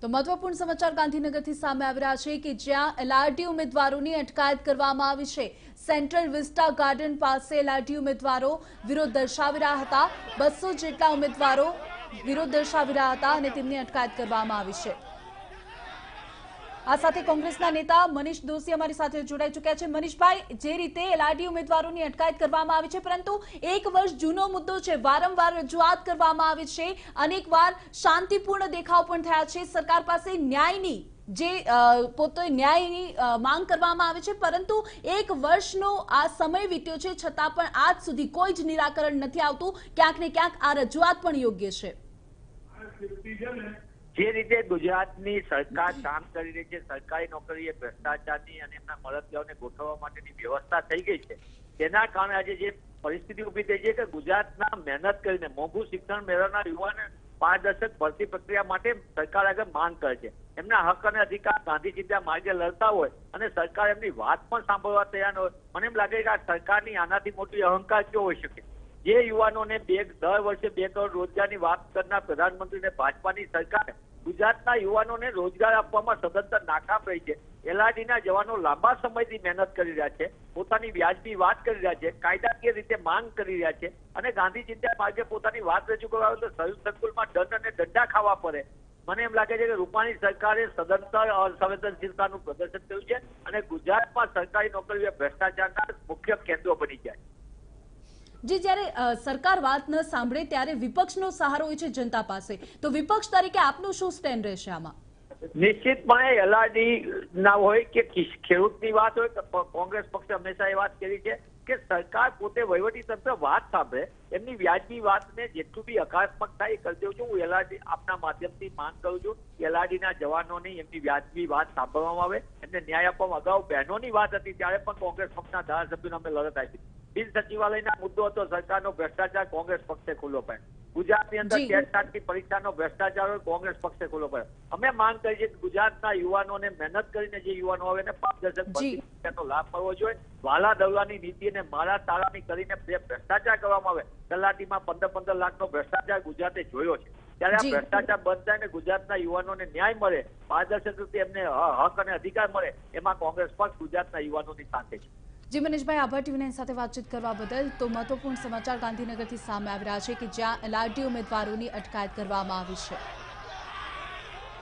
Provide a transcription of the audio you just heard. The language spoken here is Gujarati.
તો મહત્વપૂર્ણ સમાચાર ગાંધીનગરથી સામે આવી રહ્યા છે કે જ્યાં એલઆરટી ઉમેદવારોની અટકાયત કરવામાં આવી છે। સેન્ટ્રલ વિસ્ટા ગાર્ડન પાસે એલઆરટી ઉમેદવારો વિરોધ દર્શાવી રહ્યા હતા। 200 જેટલા ઉમેદવારો વિરોધ દર્શાવી રહ્યા હતા અને તેમની અટકાયત કરવામાં આવી છે। આ સાથે કોંગ્રેસના નેતા મનીષ દોશી અમારી સાથે જોડાઈ ચૂક્યા છે। મનીષભાઈ, જે રીતે એલઆરટી ઉમેદવારોની અટકાયત કરવામાં આવી છે, પરંતુ 1 વર્ષ જૂનો મુદ્દો છે, વારંવાર રજૂઆત કરવામાં આવી છે, અનેકવાર શાંતિપૂર્ણ દેખાવ પણ થયા છે, સરકાર પાસે ન્યાયની જે પોતે ન્યાયની માંગ કરવામાં આવે છે, પરંતુ 1 વર્ષનો આ સમય વીત્યો છે, છતાં પણ આજ સુધી કોઈ જ નિરાકરણ નથી આવતું। ક્યાંક ને ક્યાંક આ રજૂઆત પણ યોગ્ય છે। જે રીતે ગુજરાતની સરકાર કામ કરી રહી છે, સરકારી નોકરીએ ભ્રષ્ટાચારની અને એમના મળતિયાઓને ગોઠવવા માટેની વ્યવસ્થા થઈ ગઈ છે, તેના કારણે આજે જે પરિસ્થિતિ ઉભી થઈ છે કે ગુજરાતના મહેનત કરીને મોંઘું શિક્ષણ મેળવનાર યુવાને પારદર્શક ભરતી પ્રક્રિયા માટે સરકાર આગળ માંગ કરે છે। એમના હક અને અધિકાર ગાંધી ચિંતા માર્ગે લડતા હોય અને સરકાર એમની વાત પણ સાંભળવા તૈયાર હોય, મને એમ લાગે કે આ સરકારની આનાથી મોટી અહંકાર કેવો હોઈ શકે। જે યુવાનોને દર વર્ષે 2 કરોડ રોજગારની વાત કરનાર પ્રધાનમંત્રીને ભાજપાની સરકાર ગુજરાતના યુવાનોને રોજગાર આપવામાં સદંતર નાકામ રહી છે। એલઆરટીના જવાનો લાંબા સમયથી મહેનત કરી રહ્યા છે, પોતાની વ્યાજબી વાત કરી રહ્યા છે, કાયદાકીય રીતે માંગ કરી રહ્યા છે અને ગાંધી ચિંતા માર્ગે પોતાની વાત રજૂ કરવા આવે તો સંકુલમાં દંડ અને દંડા ખાવા પડે। મને એમ લાગે છે કે રૂપાણી સરકારે સદંતર અસંવેદનશીલતાનું પ્રદર્શન કર્યું છે અને ગુજરાતમાં સરકારી નોકરીઓ ભ્રષ્ટાચારના મુખ્ય કેન્દ્રો બની જાય। જે જ્યારે સરકાર વાત ન સાંભળે ત્યારે વિપક્ષનો સહારો હોય છે જનતા પાસે, તો વિપક્ષ તરીકે આપનું શું સ્ટેન્ડ રહેશે આમાં? નિશ્ચિતપણે એલઆરટી ના હોય કે ખેડૂતની વાત હોય તો કોંગ્રેસ પક્ષે હંમેશા એ વાત કરી છે કે સરકાર પોતે વહીવટી તંત્ર વાત સાંભળે, એમની વ્યાજબી વાતને જેટલું બી હકારાત્મક થાય એ કરી દઉં છું। હું એલઆરટી આપના માધ્યમથી માંગ કરું છું કે એલઆરટીના જવાનોની એમની વ્યાજબી વાત સાંભળવામાં આવે, એમને ન્યાય આપવામાં। અગાઉ બહેનોની વાત હતી ત્યારે પણ કોંગ્રેસ પક્ષના ધારાસભ્યોને અમે લડત આપી। બિન સચિવાલયના મુદ્દો હતો સરકારનો ભ્રષ્ટાચાર, કોંગ્રેસ પક્ષે ખુલ્લો પાડ્યો। ગુજરાતની અંદર ટેટ પરીક્ષાનો ભ્રષ્ટાચાર હોય, કોંગ્રેસ પક્ષે ખુલ્લો પાડ્યો। અમે માંગ કરી છે કે ગુજરાતના યુવાનોને મહેનત કરીને જે યુવાનો આવે એને પારદર્શક ભરતીનો લાભ મળવો જોઈએ। વાલા દવલાની નીતિ અને મારા તારાની કરીને જે ભ્રષ્ટાચાર કરવામાં આવે, તલાટીમાં 15 લાખનો ભ્રષ્ટાચાર ગુજરાતે જોયો છે, ત્યારે આ ભ્રષ્ટાચાર બંધ થાય ને ગુજરાતના યુવાનોને ન્યાય મળે, પારદર્શક રીતે એમને હક અને અધિકાર મળે, એમાં કોંગ્રેસ પક્ષ ગુજરાતના યુવાનોની સાથે છે। જી મનીષભાઈ, આભાર ટીવી9 સાથે વાતચીત કરવા બદલ। તો મહત્વપૂર્ણ સમાચાર ગાંધીનગરથી સામે આવી રહ્યા છે કે જ્યાં એલઆરટી ઉમેદવારોની અટકાયત કરવામાં આવી છે।